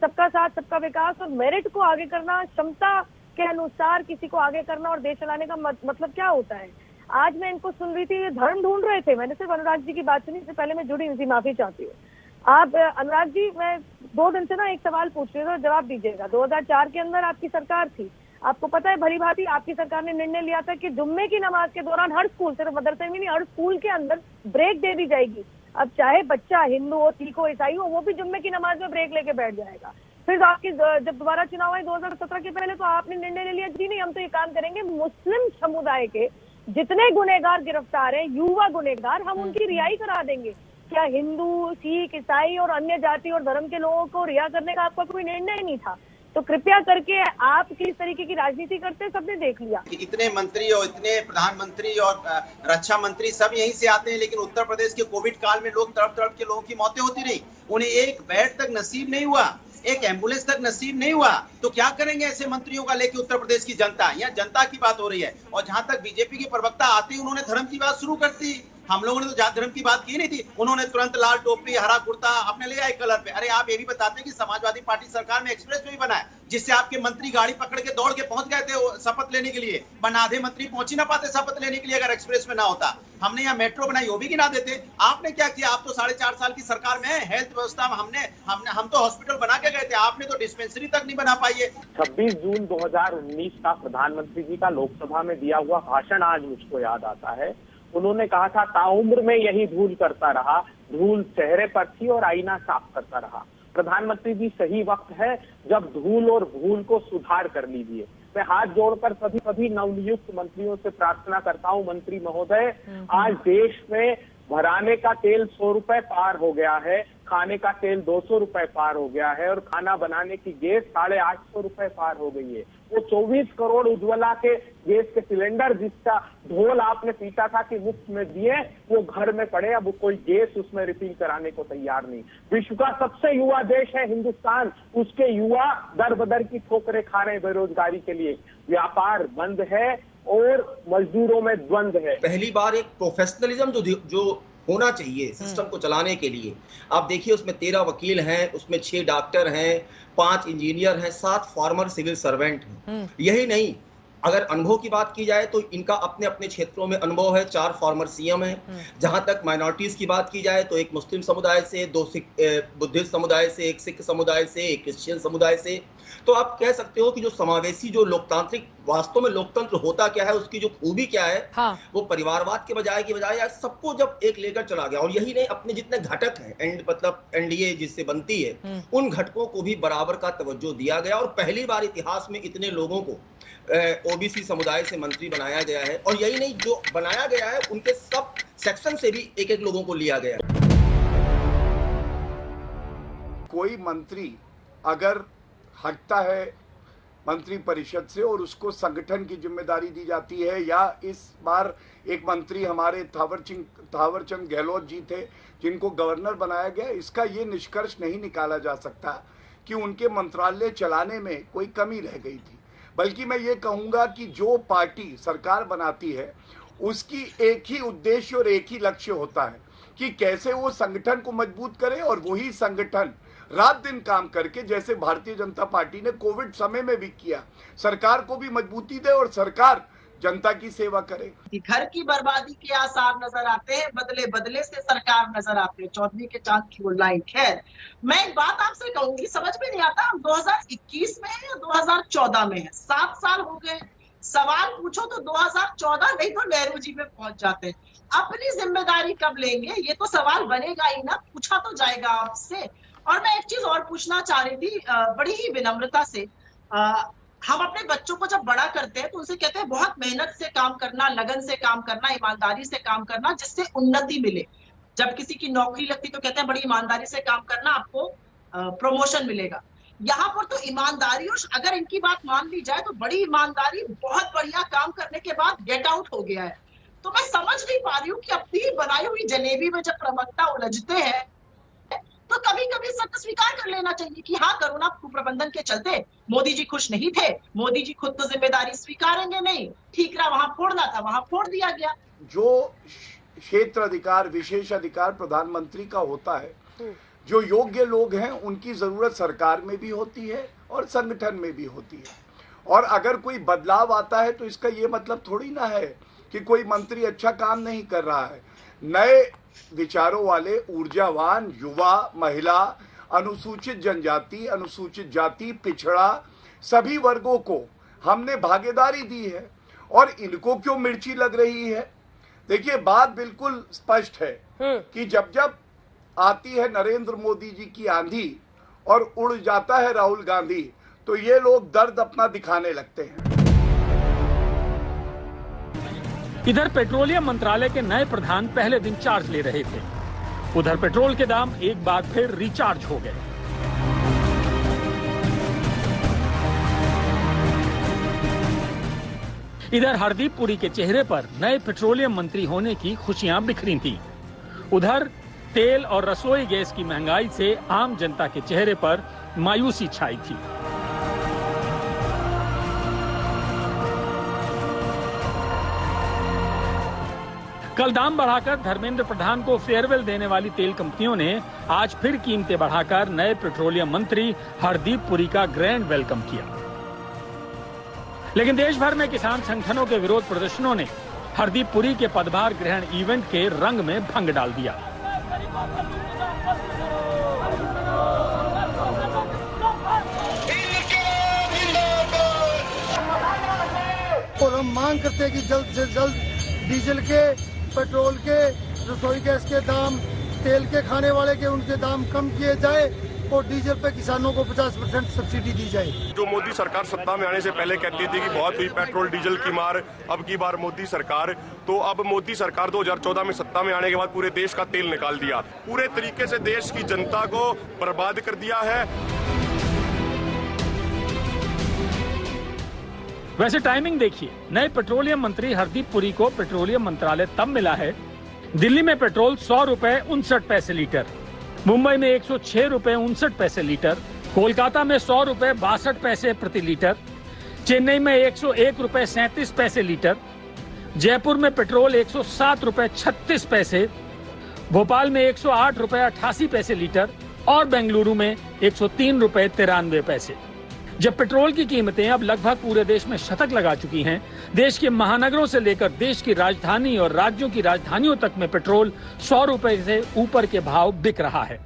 सबका साथ सबका विकास और मेरिट को आगे करना, क्षमता के अनुसार किसी को आगे करना और देश चलाने का मतलब क्या होता है। आज मैं इनको सुन रही थी, ये धर्म ढूंढ रहे थे। मैंने सिर्फ अनुराग जी की बात सुनी, इससे पहले मैं जुड़ी नहीं थी, माफी चाहती हूँ। आप अनुराग जी, मैं 2 दिन से ना एक सवाल पूछ रही हूँ, जवाब दीजिएगा। 2004 के अंदर आपकी सरकार थी, आपको पता है भली भांति आपकी सरकार ने निर्णय लिया था कि जुम्मे की नमाज के दौरान हर स्कूल, सिर्फ मदरसे में नहीं, हर स्कूल के अंदर ब्रेक दे दी जाएगी। अब चाहे बच्चा हिंदू हो, सिख हो, ईसाई हो, वो भी जुम्मे की नमाज में ब्रेक लेके बैठ जाएगा। फिर आपकी जब दोबारा चुनाव आए 2017 के पहले, तो आपने निर्णय ले लिया जी नहीं, हम तो ये काम करेंगे, मुस्लिम समुदाय के जितने गुनहगार गिरफ्तार हैं, युवा गुनहगार, हम उनकी रिहाई करा देंगे। क्या हिंदू, सिख, ईसाई और अन्य जाति और धर्म के लोगों को रिहा करने का आपका कोई निर्णय नहीं था? तो कृपया करके आप किस तरीके की राजनीति करते हैं सबने देख लिया। इतने मंत्री और इतने प्रधानमंत्री और रक्षा मंत्री सब यहीं से आते हैं, लेकिन उत्तर प्रदेश के कोविड काल में लोग तड़प तड़प के लोगों की मौतें होती रही, उन्हें एक बेड तक नसीब नहीं हुआ, एक एम्बुलेंस तक नसीब नहीं हुआ। तो क्या करेंगे ऐसे मंत्रियों का लेके उत्तर प्रदेश की जनता? यहाँ जनता की बात हो रही है। और जहां तक बीजेपी के प्रवक्ता आते ही उन्होंने धर्म की बात शुरू कर दी। हम लोगों ने तो जात धर्म की बात की नहीं थी, उन्होंने तुरंत लाल टोपी, हरा कुर्ता अपने ले आए कलर पे। अरे आप ये भी बताते कि समाजवादी पार्टी सरकार में एक्सप्रेस वे भी बना है, जिससे आपके मंत्री गाड़ी पकड़ के दौड़ के पहुंच गए थे शपथ लेने के लिए, वरना आधे मंत्री पहुंच ही ना पाते शपथ लेने के लिए अगर एक्सप्रेस में ना होता। हमने यहाँ मेट्रो बनाई, वो भी गिना देते। आपने क्या किया? आप तो 4.5 साल की सरकार में है, हेल्थ व्यवस्था में हम तो हॉस्पिटल बना के गए थे, आपने तो डिस्पेंसरी तक नहीं बना पाई है। 26 जून 2019 का प्रधानमंत्री जी का लोकसभा में दिया हुआ भाषण आज मुझको याद आता है। उन्होंने कहा था, ताउम्र में यही धूल करता रहा, धूल चेहरे पर थी और आईना साफ करता रहा। प्रधानमंत्री जी, सही वक्त है जब धूल और भूल को सुधार कर लीजिए। मैं हाथ जोड़कर सभी नवनियुक्त मंत्रियों से प्रार्थना करता हूं, मंत्री महोदय, आज देश में भराने का तेल 100 रुपए पार हो गया है, खाने का तेल 200 रुपए पार हो गया है और खाना बनाने की गैस 850 रुपए पार हो गई है। वो 24 करोड़ उज्ज्वला के गैस के सिलेंडर जिसका ढोल आपने पीटा था कि मुफ्त में दिए, वो घर में पड़े, अब कोई गैस उसमें रिफिल कराने को तैयार नहीं। विश्व का सबसे युवा देश है हिंदुस्तान, उसके युवा दर बदर की ठोकरें खा रहे हैं बेरोजगारी के लिए। व्यापार बंद है और मजदूरों में द्वंद्व है। पहली बार एक प्रोफेशनलिज्म जो होना चाहिए सिस्टम को चलाने के लिए, आप देखिए उसमें 13 वकील हैं, उसमें 6 डॉक्टर हैं, 5 इंजीनियर हैं, 7 फॉर्मर सिविल सर्वेंट हैं। यही नहीं, अगर अनुभव की बात की जाए तो इनका अपने अपने क्षेत्रों में अनुभव है। 4 फॉर्मर सीएम हैं। जहां तक माइनॉरिटीज की बात की जाए तो एक मुस्लिम समुदाय से, 2 बुद्धिस्ट समुदाय से, एक सिख समुदाय से, एक क्रिश्चियन समुदाय से। तो आप कह सकते हो कि जो समावेशी, जो लोकतांत्रिक, वास्तव में लोकतंत्र होता क्या है, उसकी जो खूबी क्या है, हाँ। वो परिवारवाद के बजाय सबको जब एक लेकर चला गया। और यही नहीं, अपने जितने घटक हैं, मतलब एनडीए जिससे बनती है, उन घटकों को भी बराबर का तवज्जो दिया गया। और पहली बार इतिहास में इतने लोगों को ओबीसी समुदाय से मंत्री बनाया गया है। और यही नहीं, जो बनाया गया है उनके सब सेक्शन से भी एक एक लोगों को लिया गया है। कोई मंत्री अगर हटता है मंत्री परिषद से और उसको संगठन की जिम्मेदारी दी जाती है, या इस बार एक मंत्री हमारे थावरचंद गहलोत जी थे जिनको गवर्नर बनाया गया, इसका ये निष्कर्ष नहीं निकाला जा सकता कि उनके मंत्रालय चलाने में कोई कमी रह गई थी। बल्कि मैं ये कहूँगा कि जो पार्टी सरकार बनाती है उसकी एक ही उद्देश्य और एक ही लक्ष्य होता है कि कैसे वो संगठन को मजबूत करे, और वही संगठन रात दिन काम करके, जैसे भारतीय जनता पार्टी ने कोविड समय में भी किया, सरकार को भी मजबूती दे और सरकार जनता की सेवा करे। घर की बर्बादी के आसार नजर आते हैं, बदले बदले से सरकार नजर आते हैं, चौधरी के चांद की वो लाइन। खैर, मैं एक बात आपसे कहूंगी, समझ में नहीं आता हम 2021 में है या 2014 में है। 7 साल हो गए, सवाल पूछो तो 2014 नहीं तो नेहरू जी में पहुंच जाते हैं। अपनी जिम्मेदारी कब लेंगे, ये तो सवाल बनेगा ही ना, पूछा तो जाएगा आपसे। और मैं एक चीज और पूछना चाह रही थी, बड़ी ही विनम्रता से। हम अपने बच्चों को जब बड़ा करते हैं तो उनसे कहते हैं बहुत मेहनत से काम करना, लगन से काम करना, ईमानदारी से काम करना, जिससे उन्नति मिले। जब किसी की नौकरी लगती तो कहते हैं बड़ी ईमानदारी से काम करना, आपको प्रमोशन मिलेगा। यहाँ पर तो ईमानदारी, और अगर इनकी बात मान ली जाए तो बड़ी ईमानदारी, बहुत बढ़िया काम करने के बाद गेट आउट हो गया है। तो मैं समझ नहीं पा रही हूँ कि अपनी बनाई हुई जलेबी में जब प्रवक्ता उलझते हैं तो कभी कभी सत्य स्वीकार कर लेना चाहिए कि हाँ, कोरोना कुप्रबंधन के चलते मोदी जी खुश नहीं थे, मोदी जी खुद तो जिम्मेदारी स्वीकारेंगे नहीं, ठीकरा वहां फोड़ना था वहां फोड़ दिया गया। जो क्षेत्र अधिकार, विशेष अधिकार प्रधानमंत्री का होता है, जो योग्य लोग हैं उनकी जरूरत सरकार में भी होती है और संगठन में भी होती है। और अगर कोई बदलाव आता है तो इसका ये मतलब थोड़ी ना है कि कोई मंत्री अच्छा काम नहीं कर रहा है। नए विचारों वाले ऊर्जावान युवा, महिला, अनुसूचित जनजाति, अनुसूचित जाति, पिछड़ा सभी वर्गों को हमने भागीदारी दी है और इनको क्यों मिर्ची लग रही है? देखिए, बात बिल्कुल स्पष्ट है कि जब जब आती है नरेंद्र मोदी जी की आंधी और उड़ जाता है राहुल गांधी, तो ये लोग दर्द अपना दिखाने लगते हैं। इधर पेट्रोलियम मंत्रालय के नए प्रधान पहले दिन चार्ज ले रहे थे। उधर पेट्रोल के दाम एक बार फिर रिचार्ज हो गए। इधर हरदीप पुरी के चेहरे पर नए पेट्रोलियम मंत्री होने की खुशियां बिखरी थीं। उधर तेल और रसोई गैस की महंगाई से आम जनता के चेहरे पर मायूसी छाई थी। कल दाम बढ़ाकर धर्मेंद्र प्रधान को फेयरवेल देने वाली तेल कंपनियों ने आज फिर कीमतें बढ़ाकर नए पेट्रोलियम मंत्री हरदीप पुरी का ग्रैंड वेलकम किया। लेकिन देश भर में किसान संगठनों के विरोध प्रदर्शनों ने हरदीप पुरी के पदभार ग्रहण इवेंट के रंग में भंग डाल दिया। और हम मांग करते हैं कि जल्द से जल्द डीजल के, पेट्रोल के, रसोई गैस के दाम, तेल के खाने वाले के उनके दाम कम किए जाए और डीजल पे किसानों को 50% सब्सिडी दी जाए। जो मोदी सरकार सत्ता में आने से पहले कहती थी कि बहुत हुई पेट्रोल डीजल की मार, अब की बार मोदी सरकार, तो अब मोदी सरकार 2014 में सत्ता में आने के बाद पूरे देश का तेल निकाल दिया, पूरे तरीके से देश की जनता को बर्बाद कर दिया है। वैसे टाइमिंग देखिए, नए पेट्रोलियम मंत्री हरदीप पुरी को पेट्रोलियम मंत्रालय तब मिला है दिल्ली में पेट्रोल 100 रुपए 59 पैसे लीटर, मुंबई में 106 रुपए 59 पैसे लीटर, कोलकाता में 100 रुपए 62 पैसे प्रति लीटर, चेन्नई में 101 रुपए 37 पैसे लीटर, जयपुर में पेट्रोल 107 रुपए 36 पैसे, भोपाल में 108 रुपए 88 पैसे लीटर और बेंगलुरु में 103 रुपए 93 पैसे। जब पेट्रोल की कीमतें अब लगभग पूरे देश में शतक लगा चुकी हैं, देश के महानगरों से लेकर देश की राजधानी और राज्यों की राजधानियों तक में पेट्रोल 100 रुपए से ऊपर के भाव बिक रहा है।